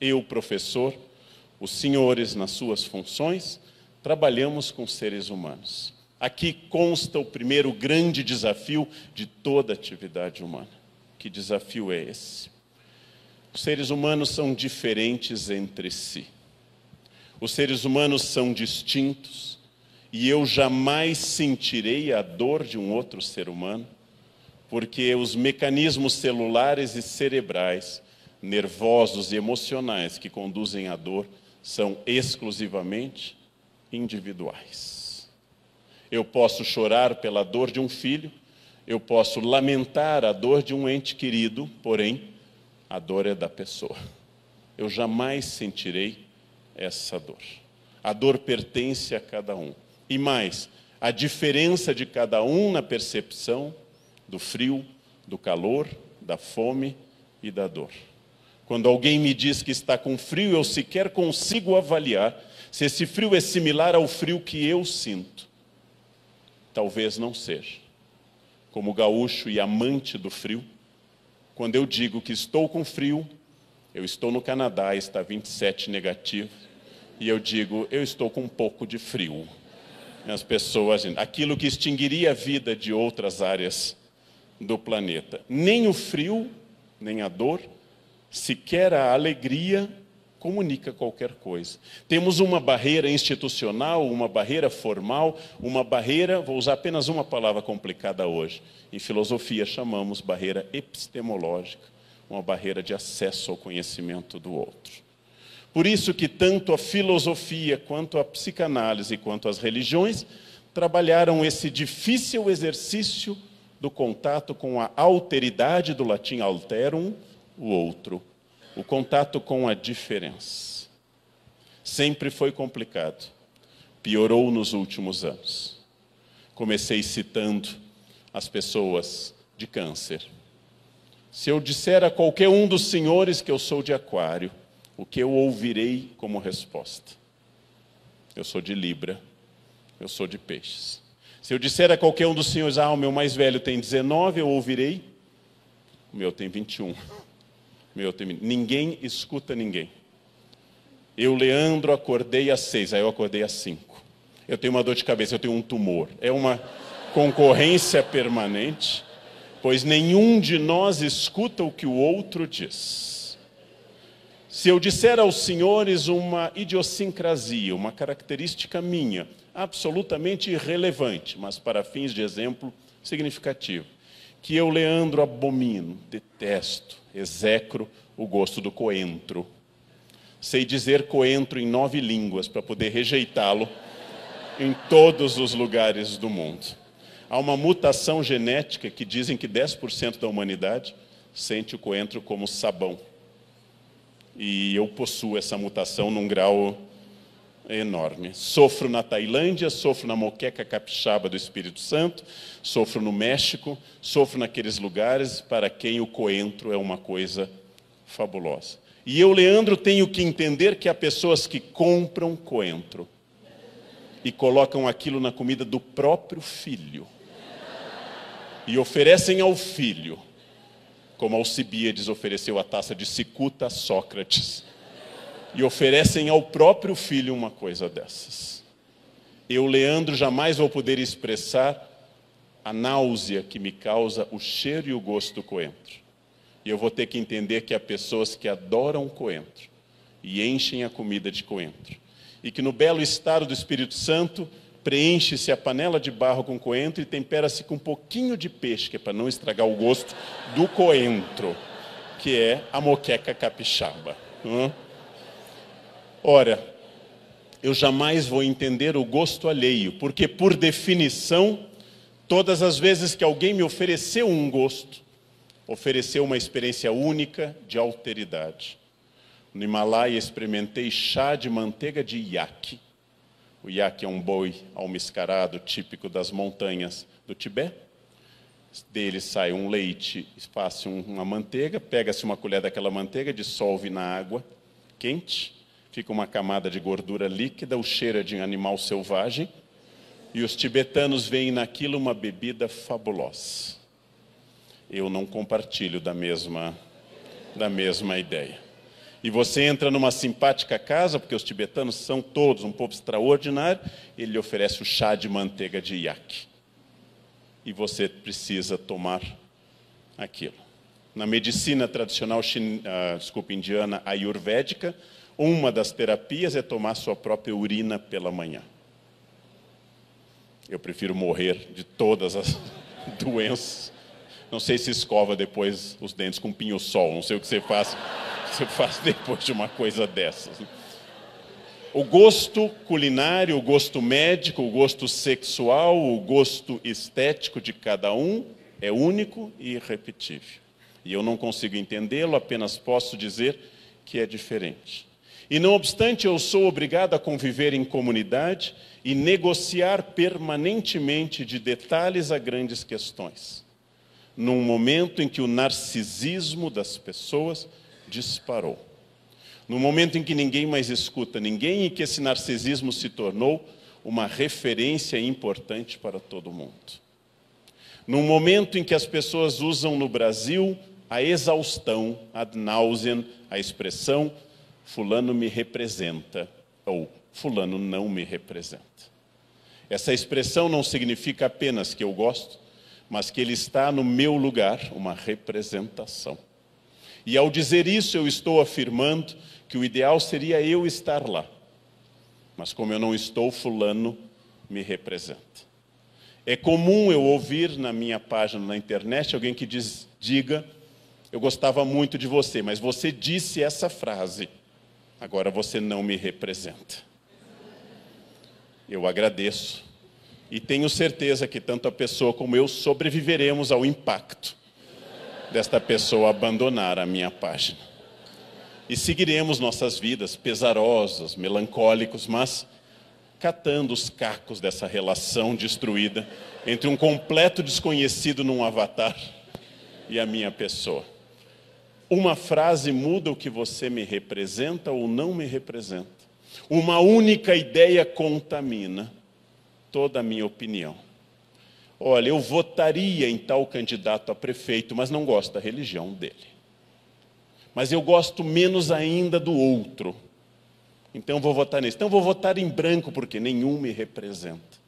Eu, professor, os senhores nas suas funções, trabalhamos com seres humanos. Aqui consta o primeiro grande desafio de toda atividade humana. Que desafio é esse? Os seres humanos são diferentes entre si. Os seres humanos são distintos e eu jamais sentirei a dor de um outro ser humano, porque os mecanismos celulares e cerebrais, nervosos e emocionais que conduzem à dor são exclusivamente individuais. Eu posso chorar pela dor de um filho, eu posso lamentar a dor de um ente querido, porém, a dor é da pessoa. Eu jamais sentirei essa dor. A dor pertence a cada um. E mais, a diferença de cada um na percepção do frio, do calor, da fome e da dor. Quando alguém me diz que está com frio, eu sequer consigo avaliar se esse frio é similar ao frio que eu sinto. Talvez não seja. Como gaúcho e amante do frio, quando eu digo que estou com frio, eu estou no Canadá, está 27 negativo, e eu digo, eu estou com um pouco de frio. As pessoas, aquilo que extinguiria a vida de outras áreas do planeta. Nem o frio, nem a dor, sequer a alegria comunica qualquer coisa. Temos uma barreira institucional, uma barreira formal, uma barreira, vou usar apenas uma palavra complicada hoje. Em filosofia chamamos barreira epistemológica, uma barreira de acesso ao conhecimento do outro. Por isso que tanto a filosofia, quanto a psicanálise, quanto as religiões, trabalharam esse difícil exercício do contato com a alteridade, do latim alterum, o outro. O contato com a diferença. Sempre foi complicado. Piorou nos últimos anos. Comecei citando as pessoas de câncer. Se eu disser a qualquer um dos senhores que eu sou de Aquário, o que eu ouvirei como resposta? Eu sou de Libra, eu sou de Peixes. Se eu disser a qualquer um dos senhores, o meu mais velho tem 19, eu ouvirei, o meu tem 21. Ninguém escuta ninguém. Eu, Leandro, acordei às 6, aí eu acordei às 5. Eu tenho uma dor de cabeça, eu tenho um tumor. É uma concorrência permanente, pois nenhum de nós escuta o que o outro diz. Se eu disser aos senhores uma idiosincrasia, uma característica minha, absolutamente irrelevante, mas para fins de exemplo significativo, que eu, Leandro, abomino, detesto, execro o gosto do coentro. Sei dizer coentro em 9 línguas para poder rejeitá-lo em todos os lugares do mundo. Há uma mutação genética que dizem que 10% da humanidade sente o coentro como sabão. E eu possuo essa mutação num grau enorme. Sofro na Tailândia, sofro na moqueca capixaba do Espírito Santo, sofro no México, sofro naqueles lugares para quem o coentro é uma coisa fabulosa. E eu, Leandro, tenho que entender que há pessoas que compram coentro e colocam aquilo na comida do próprio filho e oferecem ao filho, como Alcibíades ofereceu a taça de cicuta a Sócrates, e oferecem ao próprio filho uma coisa dessas. Eu, Leandro, jamais vou poder expressar a náusea que me causa o cheiro e o gosto do coentro. E eu vou ter que entender que há pessoas que adoram coentro e enchem a comida de coentro. E que no belo estado do Espírito Santo, preenche-se a panela de barro com coentro e tempera-se com um pouquinho de peixe, que é para não estragar o gosto do coentro, que é a moqueca capixaba. Ora, eu jamais vou entender o gosto alheio, porque, por definição, todas as vezes que alguém me ofereceu um gosto, ofereceu uma experiência única de alteridade. No Himalaia, experimentei chá de manteiga de iaque. O iaque é um boi almiscarado típico das montanhas do Tibete. Dele sai um leite, faz-se uma manteiga, pega-se uma colher daquela manteiga, dissolve na água quente, fica uma camada de gordura líquida, o cheiro é de um animal selvagem, e os tibetanos veem naquilo uma bebida fabulosa. Eu não compartilho da mesma ideia. E você entra numa simpática casa, porque os tibetanos são todos um povo extraordinário, ele lhe oferece o chá de manteiga de iaque. E você precisa tomar aquilo. Na medicina tradicional indiana ayurvédica, uma das terapias é tomar sua própria urina pela manhã. Eu prefiro morrer de todas as doenças. Não sei se escova depois os dentes com pinho-sol, não sei o que você faz depois de uma coisa dessas. O gosto culinário, o gosto médico, o gosto sexual, o gosto estético de cada um é único e irrepetível. E eu não consigo entendê-lo, apenas posso dizer que é diferente. E não obstante, eu sou obrigado a conviver em comunidade e negociar permanentemente de detalhes a grandes questões. Num momento em que o narcisismo das pessoas disparou. No momento em que ninguém mais escuta ninguém e que esse narcisismo se tornou uma referência importante para todo mundo. Num momento em que as pessoas usam no Brasil a exaustão, ad nauseam, a expressão fulano me representa ou fulano não me representa. Essa expressão não significa apenas que eu gosto, mas que ele está no meu lugar, uma representação. E ao dizer isso, eu estou afirmando que o ideal seria eu estar lá. Mas como eu não estou, fulano me representa. É comum eu ouvir na minha página na internet alguém que diga, eu gostava muito de você, mas você disse essa frase, agora você não me representa. Eu agradeço e tenho certeza que tanto a pessoa como eu sobreviveremos ao impacto desta pessoa abandonar a minha página. E seguiremos nossas vidas pesarosas, melancólicos, mas catando os cacos dessa relação destruída entre um completo desconhecido num avatar e a minha pessoa. Uma frase muda o que você me representa ou não me representa. Uma única ideia contamina toda a minha opinião. Olha, eu votaria em tal candidato a prefeito, mas não gosto da religião dele. Mas eu gosto menos ainda do outro. Então vou votar nesse. Então vou votar em branco, porque nenhum me representa.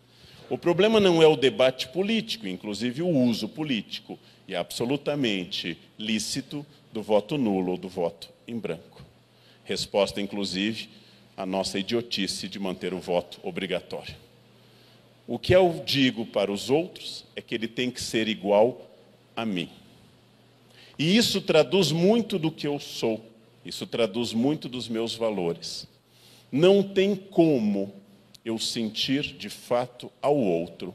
O problema não é o debate político, inclusive o uso político, e é absolutamente lícito do voto nulo ou do voto em branco. Resposta, inclusive, à nossa idiotice de manter o voto obrigatório. O que eu digo para os outros é que ele tem que ser igual a mim. E isso traduz muito do que eu sou, isso traduz muito dos meus valores. Não tem como eu sentir de fato ao outro.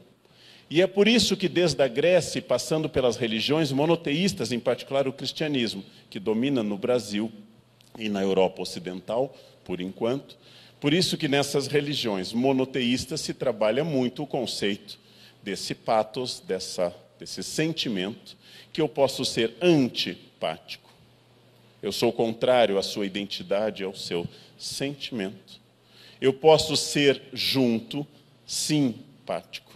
E é por isso que desde a Grécia, passando pelas religiões monoteístas, em particular o cristianismo, que domina no Brasil e na Europa Ocidental, por enquanto, por isso que nessas religiões monoteístas se trabalha muito o conceito desse pathos, desse sentimento, que eu posso ser antipático. Eu sou contrário à sua identidade, ao seu sentimento. Eu posso ser junto, simpático.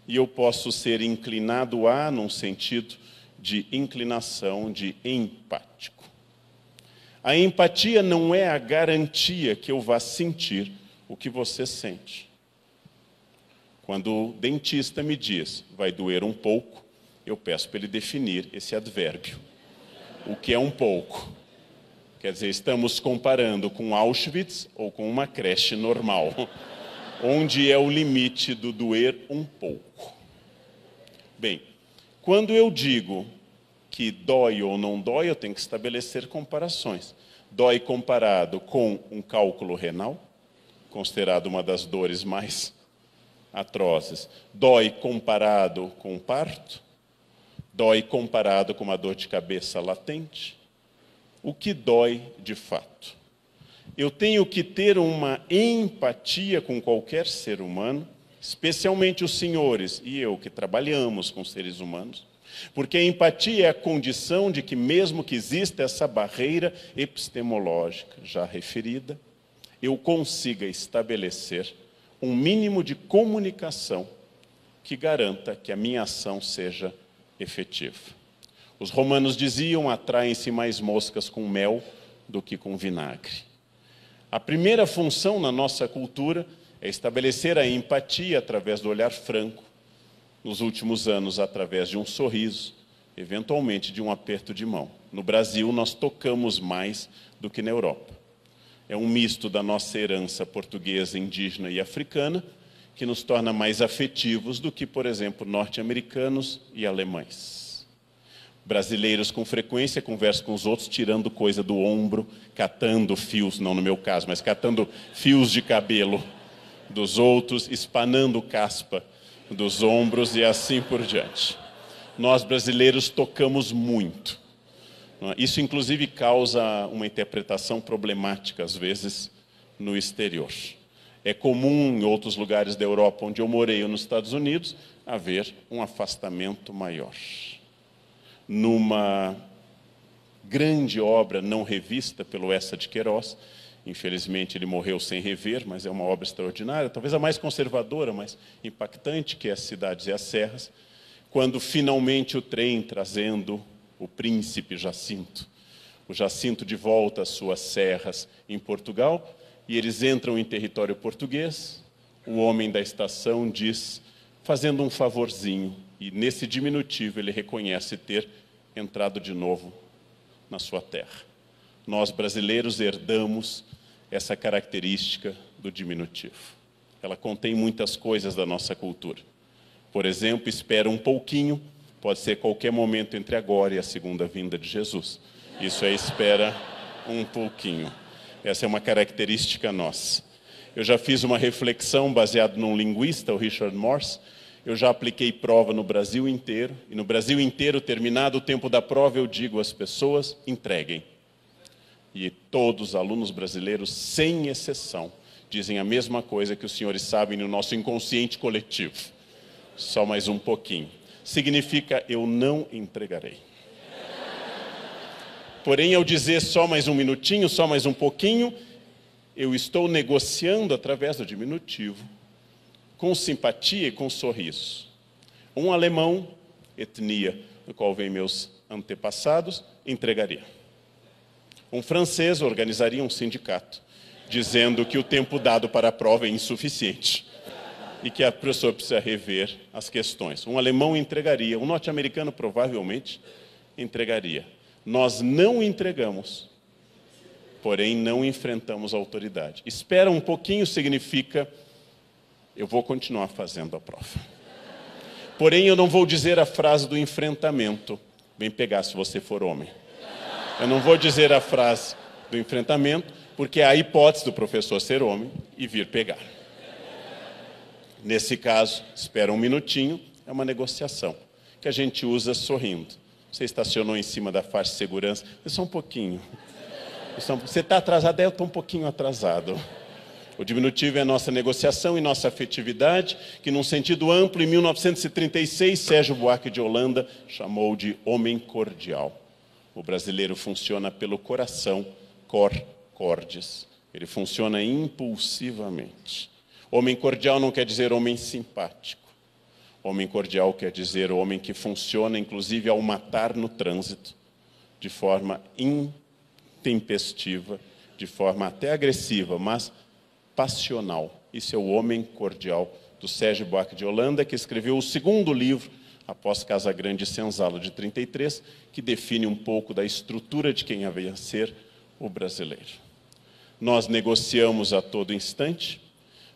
E eu posso ser inclinado a, num sentido de inclinação, de empático. A empatia não é a garantia que eu vá sentir o que você sente. Quando o dentista me diz, vai doer um pouco, eu peço para ele definir esse advérbio. O que é um pouco? Quer dizer, estamos comparando com Auschwitz ou com uma creche normal, onde é o limite do doer um pouco. Bem, quando eu digo que dói ou não dói, eu tenho que estabelecer comparações. Dói comparado com um cálculo renal, considerado uma das dores mais atrozes. Dói comparado com um parto. Dói comparado com uma dor de cabeça latente. O que dói de fato? Eu tenho que ter uma empatia com qualquer ser humano, especialmente os senhores e eu que trabalhamos com seres humanos, porque a empatia é a condição de que, mesmo que exista essa barreira epistemológica já referida, eu consiga estabelecer um mínimo de comunicação que garanta que a minha ação seja efetiva. Os romanos diziam, atraem-se mais moscas com mel do que com vinagre. A primeira função na nossa cultura é estabelecer a empatia através do olhar franco, nos últimos anos através de um sorriso, eventualmente de um aperto de mão. No Brasil, nós tocamos mais do que na Europa. É um misto da nossa herança portuguesa, indígena e africana, que nos torna mais afetivos do que, por exemplo, norte-americanos e alemães. Brasileiros, com frequência, conversam com os outros tirando coisa do ombro, catando fios, não no meu caso, mas catando fios de cabelo dos outros, espanando caspa dos ombros e assim por diante. Nós, brasileiros, tocamos muito. Isso, inclusive, causa uma interpretação problemática, às vezes, no exterior. É comum, em outros lugares da Europa, onde eu morei, ou nos Estados Unidos, haver um afastamento maior. Numa grande obra não revista pelo Eça de Queiroz, infelizmente ele morreu sem rever, mas é uma obra extraordinária, talvez a mais conservadora, mais impactante, que é As Cidades e as Serras, quando finalmente o trem trazendo o príncipe Jacinto, o Jacinto de volta às suas serras em Portugal, e eles entram em território português, o homem da estação diz, fazendo um favorzinho, e nesse diminutivo ele reconhece ter entrado de novo na sua terra. Nós, brasileiros, herdamos essa característica do diminutivo. Ela contém muitas coisas da nossa cultura. Por exemplo, espera um pouquinho, pode ser qualquer momento entre agora e a segunda vinda de Jesus. Isso é espera um pouquinho. Essa é uma característica nossa. Eu já fiz uma reflexão baseada num linguista, o Richard Morse. Eu já apliquei prova no Brasil inteiro. E no Brasil inteiro, terminado o tempo da prova, eu digo às pessoas, entreguem. E todos os alunos brasileiros, sem exceção, dizem a mesma coisa que os senhores sabem no nosso inconsciente coletivo. Só mais um pouquinho. Significa, eu não entregarei. Porém, ao dizer só mais um minutinho, só mais um pouquinho, eu estou negociando através do diminutivo, com simpatia e com sorriso. Um alemão, etnia do qual vêm meus antepassados, entregaria. Um francês organizaria um sindicato, dizendo que o tempo dado para a prova é insuficiente e que a pessoa precisa rever as questões. Um alemão entregaria, um norte-americano provavelmente entregaria. Nós não entregamos, porém não enfrentamos a autoridade. Espera um pouquinho significa, eu vou continuar fazendo a prova. Porém, eu não vou dizer a frase do enfrentamento. Vem pegar se você for homem. Eu não vou dizer a frase do enfrentamento, porque há a hipótese do professor ser homem e vir pegar. Nesse caso, espera um minutinho, é uma negociação, que a gente usa sorrindo. Você estacionou em cima da faixa de segurança, só um pouquinho. Você está atrasado, eu estou um pouquinho atrasado. O diminutivo é a nossa negociação e nossa afetividade, que num sentido amplo, em 1936, Sérgio Buarque de Holanda chamou de homem cordial. O brasileiro funciona pelo coração, cor, cordis. Ele funciona impulsivamente. Homem cordial não quer dizer homem simpático. Homem cordial quer dizer homem que funciona, inclusive, ao matar no trânsito, de forma intempestiva, de forma até agressiva, mas passional. Isso é o homem cordial do Sérgio Buarque de Holanda, que escreveu o segundo livro, após Casa Grande e Senzala, de 33, que define um pouco da estrutura de quem havia a ser o brasileiro. Nós negociamos a todo instante,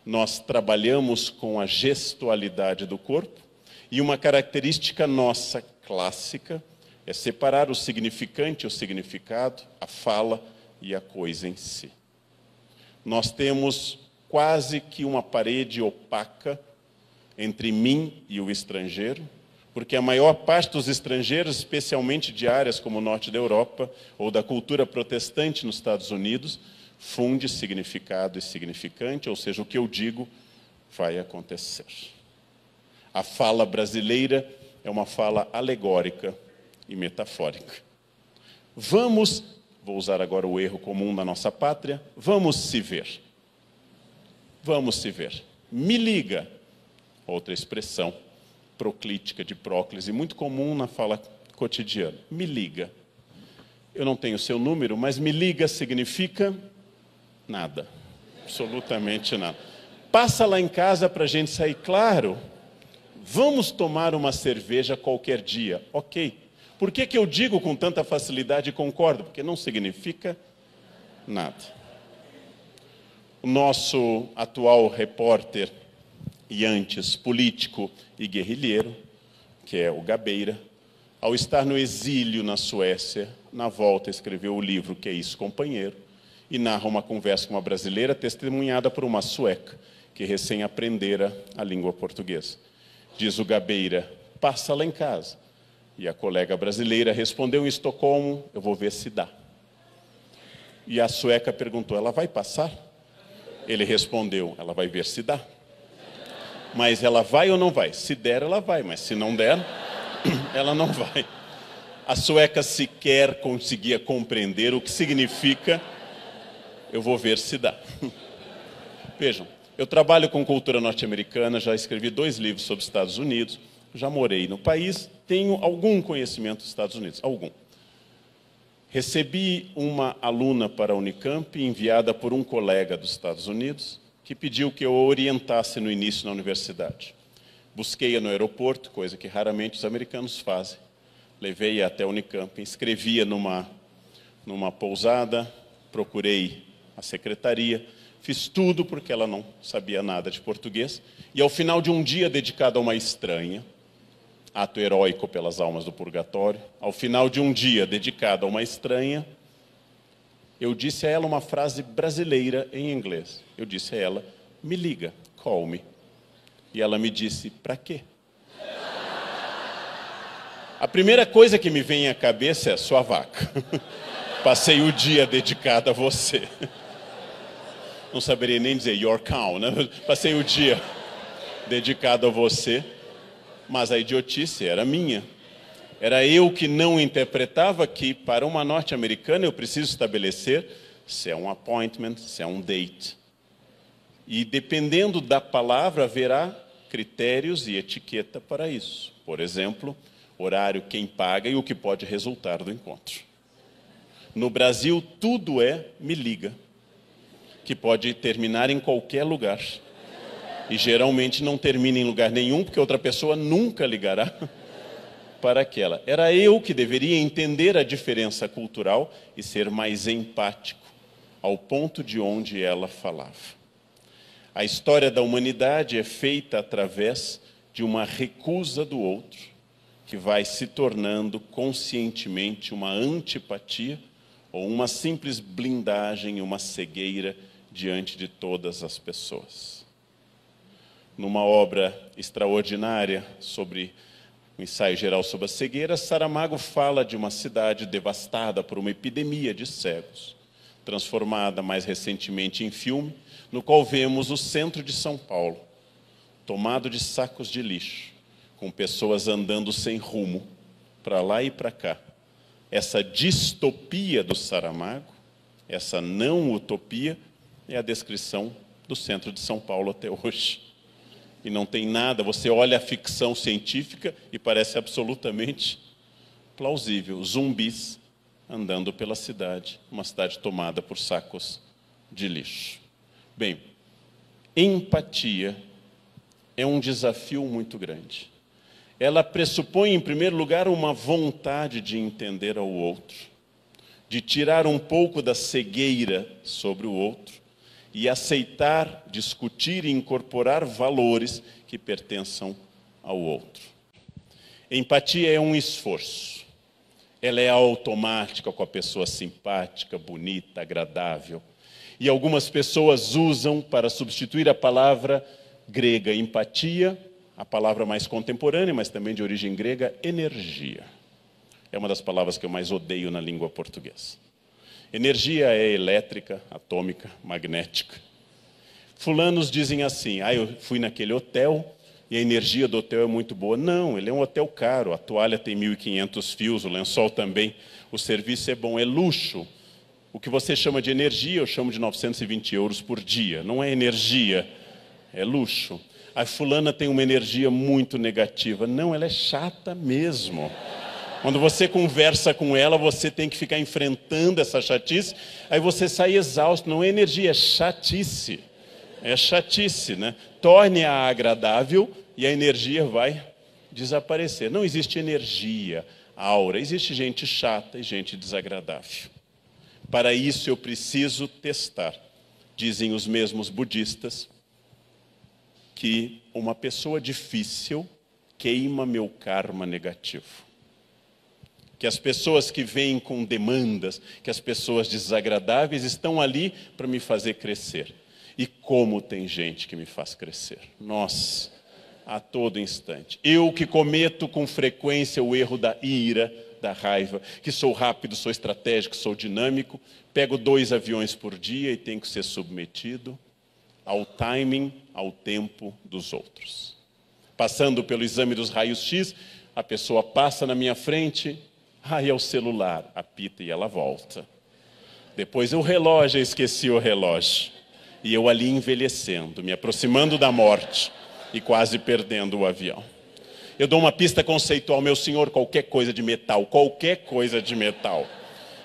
nós trabalhamos com a gestualidade do corpo, e uma característica nossa clássica é separar o significante e o significado, a fala e a coisa em si. Nós temos quase que uma parede opaca entre mim e o estrangeiro, porque a maior parte dos estrangeiros, especialmente de áreas como o norte da Europa ou da cultura protestante nos Estados Unidos, funde significado e significante, ou seja, o que eu digo vai acontecer. A fala brasileira é uma fala alegórica e metafórica. Vamos, vou usar agora o erro comum da nossa pátria, vamos se ver. Vamos se ver. Me liga, outra expressão proclítica de próclise, muito comum na fala cotidiana. Me liga. eu não tenho seu número, mas me liga significa nada, absolutamente nada. Passa lá em casa para a gente sair, claro, vamos tomar uma cerveja qualquer dia, ok. Por que eu digo com tanta facilidade e concordo? Porque não significa nada. O nosso atual repórter e antes político e guerrilheiro, que é o Gabeira, ao estar no exílio na Suécia, na volta escreveu o livro Que é Isso, Companheiro, e narra uma conversa com uma brasileira testemunhada por uma sueca, que recém aprendera a língua portuguesa. Diz o Gabeira, passa lá em casa. E a colega brasileira respondeu em Estocolmo, eu vou ver se dá. E a sueca perguntou, ela vai passar? Ele respondeu, ela vai ver se dá. Mas ela vai ou não vai? Se der, ela vai, mas se não der, ela não vai. A sueca sequer conseguia compreender o que significa eu vou ver se dá. Vejam, eu trabalho com cultura norte-americana, já escrevi 2 livros sobre os Estados Unidos, já morei no país, tenho algum conhecimento dos Estados Unidos, algum. Recebi uma aluna para a Unicamp, enviada por um colega dos Estados Unidos, que pediu que eu a orientasse no início na universidade. Busquei-a no aeroporto, coisa que raramente os americanos fazem. Levei-a até a Unicamp, inscrevi-a numa pousada, procurei a secretaria, fiz tudo porque ela não sabia nada de português, e ao final de um dia dedicado a uma estranha, ato heróico pelas almas do purgatório, ao final de um dia dedicado a uma estranha, eu disse a ela uma frase brasileira em inglês. Eu disse a ela, me liga, call me. E ela me disse, para quê? A primeira coisa que me vem à cabeça é sua vaca. Passei o dia dedicado a você. Não saberia nem dizer your cow, né? Passei o dia dedicado a você, mas a idiotice era minha. Era eu que não interpretava que, para uma norte-americana, eu preciso estabelecer se é um appointment, se é um date. E, dependendo da palavra, haverá critérios e etiqueta para isso. Por exemplo, horário, quem paga e o que pode resultar do encontro. No Brasil, tudo é me liga, que pode terminar em qualquer lugar. E, geralmente, não termina em lugar nenhum, porque outra pessoa nunca ligará para aquela. Era eu que deveria entender a diferença cultural e ser mais empático ao ponto de onde ela falava. A história da humanidade é feita através de uma recusa do outro, que vai se tornando conscientemente uma antipatia ou uma simples blindagem, uma cegueira diante de todas as pessoas. Numa obra extraordinária sobre um ensaio geral sobre a cegueira, Saramago fala de uma cidade devastada por uma epidemia de cegos, transformada mais recentemente em filme, no qual vemos o centro de São Paulo, tomado de sacos de lixo, com pessoas andando sem rumo, para lá e para cá. Essa distopia do Saramago, essa não utopia, é a descrição do centro de São Paulo até hoje. E não tem nada, você olha a ficção científica e parece absolutamente plausível. Zumbis andando pela cidade, uma cidade tomada por sacos de lixo. Bem, empatia é um desafio muito grande. Ela pressupõe, em primeiro lugar, uma vontade de entender ao outro, de tirar um pouco da cegueira sobre o outro e aceitar, discutir e incorporar valores que pertençam ao outro. Empatia é um esforço. Ela é automática com a pessoa simpática, bonita, agradável. E algumas pessoas usam para substituir a palavra grega empatia, a palavra mais contemporânea, mas também de origem grega, energia. É uma das palavras que eu mais odeio na língua portuguesa. Energia é elétrica, atômica, magnética. Fulanos dizem assim, eu fui naquele hotel e a energia do hotel é muito boa. Não, ele é um hotel caro, a toalha tem 1.500 fios, o lençol também, o serviço é bom, é luxo. O que você chama de energia, eu chamo de 920 euros por dia. Não é energia, é luxo. A fulana tem uma energia muito negativa. Não, ela é chata mesmo. Quando você conversa com ela, você tem que ficar enfrentando essa chatice, aí você sai exausto. Não é energia, é chatice. É chatice, né? Torne-a agradável e a energia vai desaparecer. Não existe energia, aura. Existe gente chata e gente desagradável. Para isso eu preciso testar. Dizem os mesmos budistas que uma pessoa difícil queima meu karma negativo. Que as pessoas que vêm com demandas, que as pessoas desagradáveis estão ali para me fazer crescer. E como tem gente que me faz crescer. Nossa, a todo instante. Eu que cometo com frequência o erro da ira, da raiva, que sou rápido, sou estratégico, sou dinâmico, pego 2 aviões por dia e tenho que ser submetido ao timing, ao tempo dos outros. Passando pelo exame dos raios-x, a pessoa passa na minha frente, é o celular, apita e ela volta. Depois o relógio, eu esqueci o relógio. E eu ali envelhecendo, me aproximando da morte e quase perdendo o avião. Eu dou uma pista conceitual, meu senhor, qualquer coisa de metal, qualquer coisa de metal.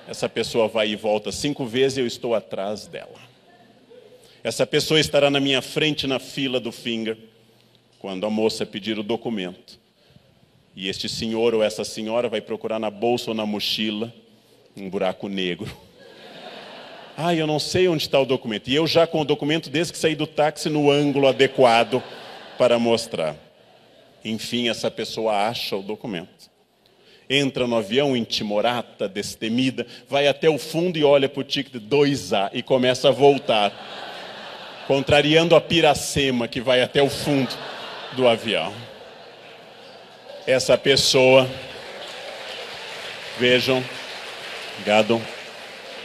Essa pessoa vai e volta 5 vezes e eu estou atrás dela. Essa pessoa estará na minha frente na fila do finger, quando a moça pedir o documento. E este senhor ou essa senhora vai procurar na bolsa ou na mochila um buraco negro. Eu não sei onde está o documento. E eu já com o documento desde que saí do táxi no ângulo adequado para mostrar. Enfim, essa pessoa acha o documento. Entra no avião intimorata, destemida, vai até o fundo e olha para o ticket 2A e começa a voltar. Contrariando a piracema que vai até o fundo do avião. Essa pessoa, vejam, gado,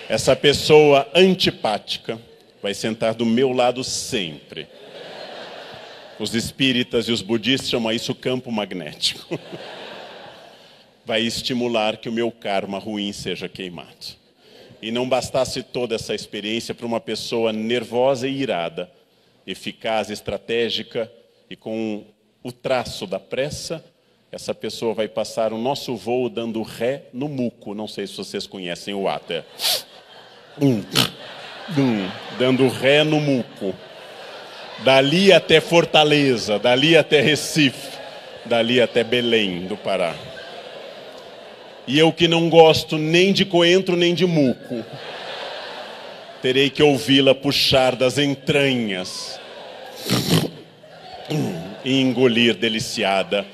essa pessoa antipática vai sentar do meu lado sempre. Os espíritas e os budistas chamam isso campo magnético. Vai estimular que o meu karma ruim seja queimado. E não bastasse toda essa experiência para uma pessoa nervosa e irada, eficaz, estratégica e com o traço da pressa, essa pessoa vai passar o nosso voo dando ré no muco. Não sei se vocês conhecem o ato. Dando ré no muco. Dali até Fortaleza, dali até Recife, dali até Belém do Pará. E eu que não gosto nem de coentro nem de muco, terei que ouvi-la puxar das entranhas e engolir deliciada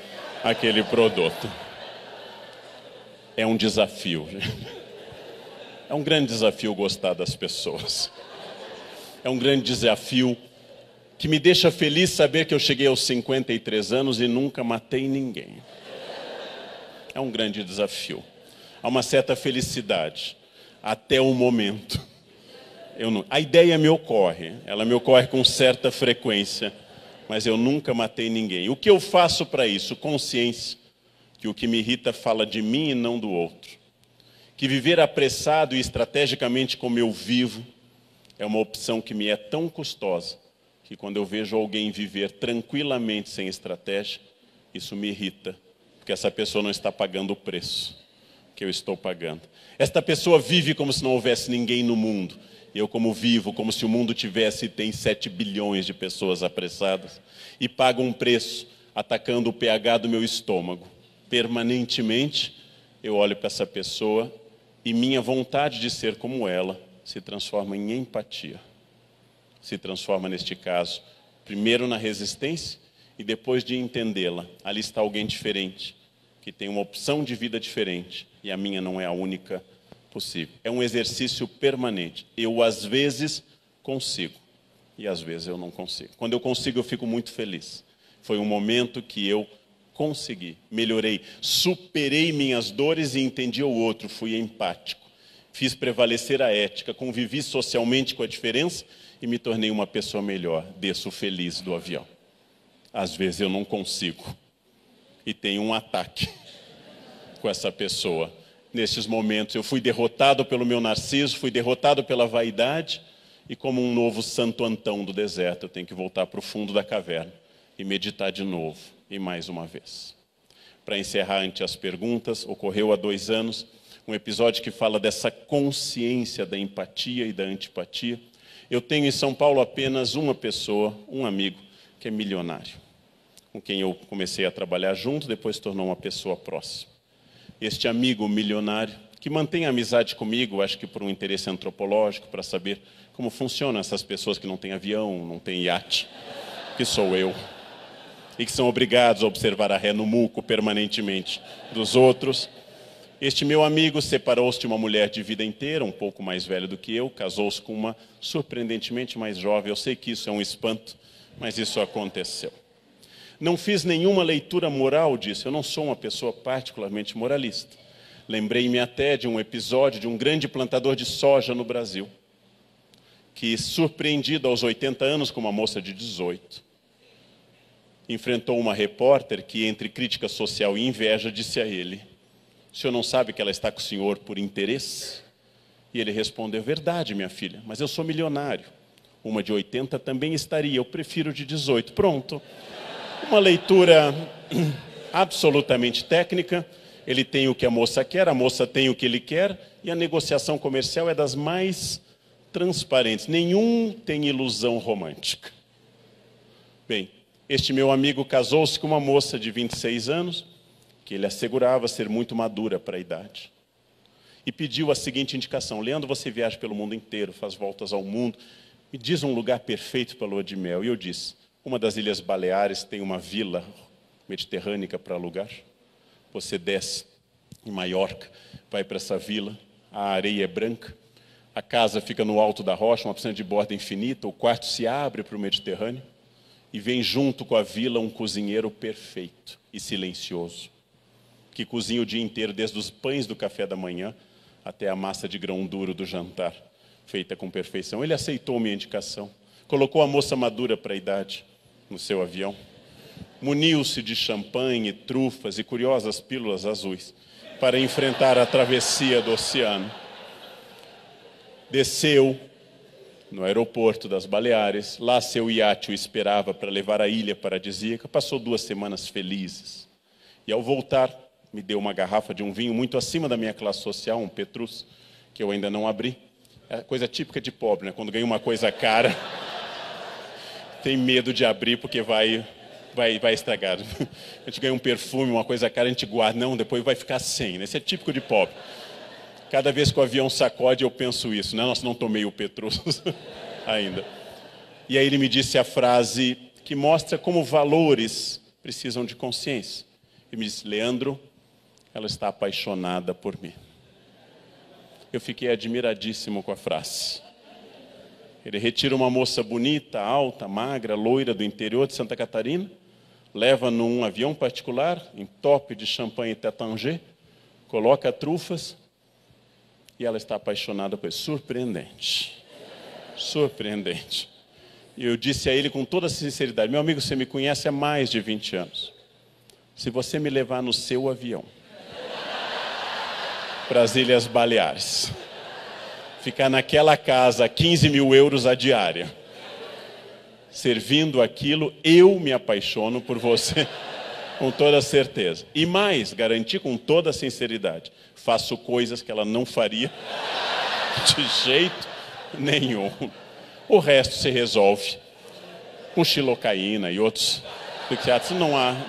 aquele produto. É um desafio. É um grande desafio gostar das pessoas. É um grande desafio que me deixa feliz saber que eu cheguei aos 53 anos e nunca matei ninguém. É um grande desafio. Há uma certa felicidade até o momento. A ideia me ocorre, ela me ocorre com certa frequência, mas eu nunca matei ninguém. O que eu faço para isso? Consciência, que o que me irrita fala de mim e não do outro. Que viver apressado e estrategicamente como eu vivo é uma opção que me é tão custosa, que quando eu vejo alguém viver tranquilamente sem estratégia, isso me irrita, porque essa pessoa não está pagando o preço que eu estou pagando. Esta pessoa vive como se não houvesse ninguém no mundo. Eu como vivo, como se o mundo tivesse e tem 7 bilhões de pessoas apressadas, e pago um preço atacando o pH do meu estômago. Permanentemente, eu olho para essa pessoa e minha vontade de ser como ela se transforma em empatia. Se transforma, neste caso, primeiro na resistência e depois de entendê-la. Ali está alguém diferente, que tem uma opção de vida diferente e a minha não é a única possível. É um exercício permanente. Eu, às vezes, consigo e às vezes eu não consigo. Quando eu consigo, eu fico muito feliz. Foi um momento que eu consegui, melhorei, superei minhas dores e entendi o outro, fui empático. Fiz prevalecer a ética, convivi socialmente com a diferença e me tornei uma pessoa melhor. Desço feliz do avião. Às vezes eu não consigo e tenho um ataque com essa pessoa. Nesses momentos eu fui derrotado pelo meu narciso, fui derrotado pela vaidade e como um novo Santo Antão do deserto, eu tenho que voltar para o fundo da caverna e meditar de novo e mais uma vez. para encerrar ante as perguntas, ocorreu há 2 anos, um episódio que fala dessa consciência da empatia e da antipatia. Eu tenho em São Paulo apenas uma pessoa, um amigo, que é milionário, com quem eu comecei a trabalhar junto, depois se tornou uma pessoa próxima. Este amigo milionário, que mantém amizade comigo, acho que por um interesse antropológico, para saber como funcionam essas pessoas que não têm avião, não têm iate, que sou eu, e que são obrigados a observar a ré no muco permanentemente dos outros. Este meu amigo separou-se de uma mulher de vida inteira, um pouco mais velha do que eu, casou-se com uma surpreendentemente mais jovem. Eu sei que isso é um espanto, mas isso aconteceu. Não fiz nenhuma leitura moral disso, eu não sou uma pessoa particularmente moralista. Lembrei-me até de um episódio de um grande plantador de soja no Brasil, que, surpreendido aos 80 anos com uma moça de 18, enfrentou uma repórter que, entre crítica social e inveja, disse a ele: "O senhor não sabe que ela está com o senhor por interesse?" E ele respondeu: "Verdade, minha filha, mas eu sou milionário. Uma de 80 também estaria, eu prefiro de 18. Pronto. Uma leitura absolutamente técnica. Ele tem o que a moça quer, a moça tem o que ele quer, e a negociação comercial é das mais transparentes. Nenhum tem ilusão romântica. Bem, este meu amigo casou-se com uma moça de 26 anos, que ele assegurava ser muito madura para a idade. E pediu a seguinte indicação: "Leandro, você viaja pelo mundo inteiro, faz voltas ao mundo, me diz um lugar perfeito para a lua de mel." E eu disse: "Uma das Ilhas Baleares tem uma vila mediterrânea para alugar. Você desce em Maiorca, vai para essa vila, a areia é branca, a casa fica no alto da rocha, uma piscina de borda infinita, o quarto se abre para o Mediterrâneo, e vem junto com a vila um cozinheiro perfeito e silencioso, que cozinha o dia inteiro, desde os pães do café da manhã até a massa de grão duro do jantar, feita com perfeição." Ele aceitou minha indicação, colocou a moça madura para a idade no seu avião, muniu-se de champanhe, trufas e curiosas pílulas azuis para enfrentar a travessia do oceano. Desceu no aeroporto das Baleares, lá seu iate o esperava para levar a ilha paradisíaca, passou 2 semanas felizes. E ao voltar, me deu uma garrafa de um vinho muito acima da minha classe social, um Petrus, que eu ainda não abri. É coisa típica de pobre, né? Quando ganha uma coisa cara, tem medo de abrir porque vai estragar. A gente ganha um perfume, uma coisa cara, a gente guarda, não, depois vai ficar sem, né? Isso é típico de pobre. Cada vez que o avião sacode, eu penso isso, né? Nossa, não tomei o Petrus ainda. E aí ele me disse a frase que mostra como valores precisam de consciência. Ele me disse: "Leandro, ela está apaixonada por mim." Eu fiquei admiradíssimo com a frase. Ele retira uma moça bonita, alta, magra, loira do interior de Santa Catarina, leva num avião particular, entope de champanhe Taittinger, coloca trufas, e ela está apaixonada por ele. Surpreendente. Surpreendente. E eu disse a ele com toda sinceridade: "Meu amigo, você me conhece há mais de 20 anos. Se você me levar no seu avião para as Ilhas Baleares, ficar naquela casa a 15 mil euros a diária, servindo aquilo, eu me apaixono por você com toda certeza. E mais, garanti com toda a sinceridade, faço coisas que ela não faria de jeito nenhum. O resto se resolve com xilocaína e outros psiquiatras,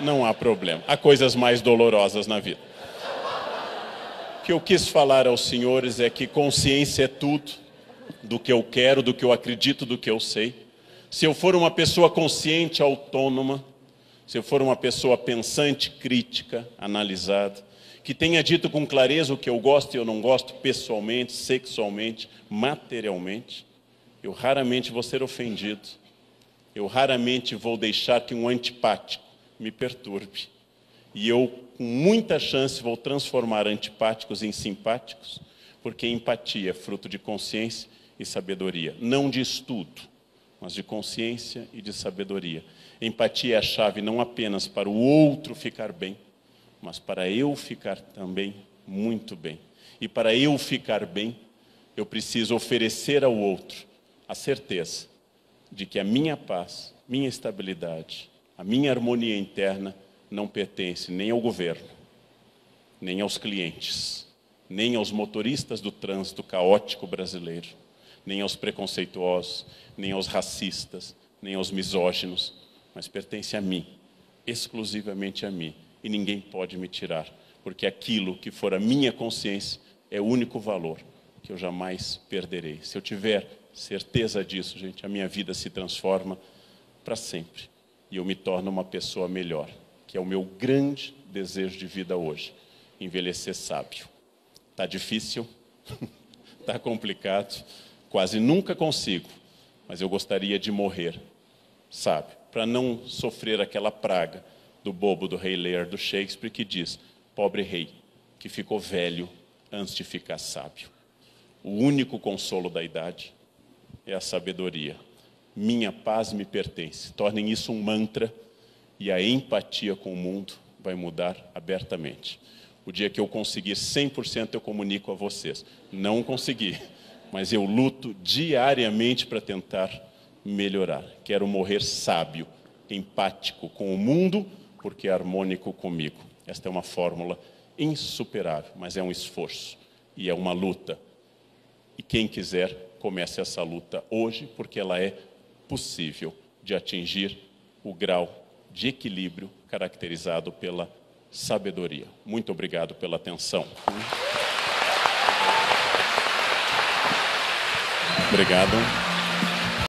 não há problema. Há coisas mais dolorosas na vida. O que eu quis falar aos senhores é que consciência é tudo, do que eu quero, do que eu acredito, do que eu sei. Se eu for uma pessoa consciente, autônoma, se eu for uma pessoa pensante, crítica, analisada, que tenha dito com clareza o que eu gosto e eu não gosto, pessoalmente, sexualmente, materialmente, eu raramente vou ser ofendido. Eu raramente vou deixar que um antipático me perturbe. E eu, com muita chance, vou transformar antipáticos em simpáticos, porque empatia é fruto de consciência e sabedoria. Não de estudo, mas de consciência e de sabedoria. Empatia é a chave não apenas para o outro ficar bem, mas para eu ficar também muito bem. E para eu ficar bem, eu preciso oferecer ao outro a certeza de que a minha paz, minha estabilidade, a minha harmonia interna não pertence nem ao governo, nem aos clientes, nem aos motoristas do trânsito caótico brasileiro, nem aos preconceituosos, nem aos racistas, nem aos misóginos, mas pertence a mim, exclusivamente a mim, e ninguém pode me tirar, porque aquilo que for a minha consciência é o único valor que eu jamais perderei. Se eu tiver certeza disso, gente, a minha vida se transforma para sempre, e eu me torno uma pessoa melhor, que é o meu grande desejo de vida hoje, envelhecer sábio. Está difícil, está complicado, quase nunca consigo, mas eu gostaria de morrer sábio, para não sofrer aquela praga do bobo do Rei Lear do Shakespeare que diz: pobre rei, que ficou velho antes de ficar sábio. O único consolo da idade é a sabedoria. Minha paz me pertence. Tornem isso um mantra e a empatia com o mundo vai mudar abertamente. O dia que eu conseguir 100% eu comunico a vocês. Não consegui, mas eu luto diariamente para tentar melhorar. Quero morrer sábio, empático com o mundo, porque é harmônico comigo. Esta é uma fórmula insuperável, mas é um esforço e é uma luta. E quem quiser, comece essa luta hoje, porque ela é possível de atingir o grau de equilíbrio caracterizado pela sabedoria. Muito obrigado pela atenção. Obrigado.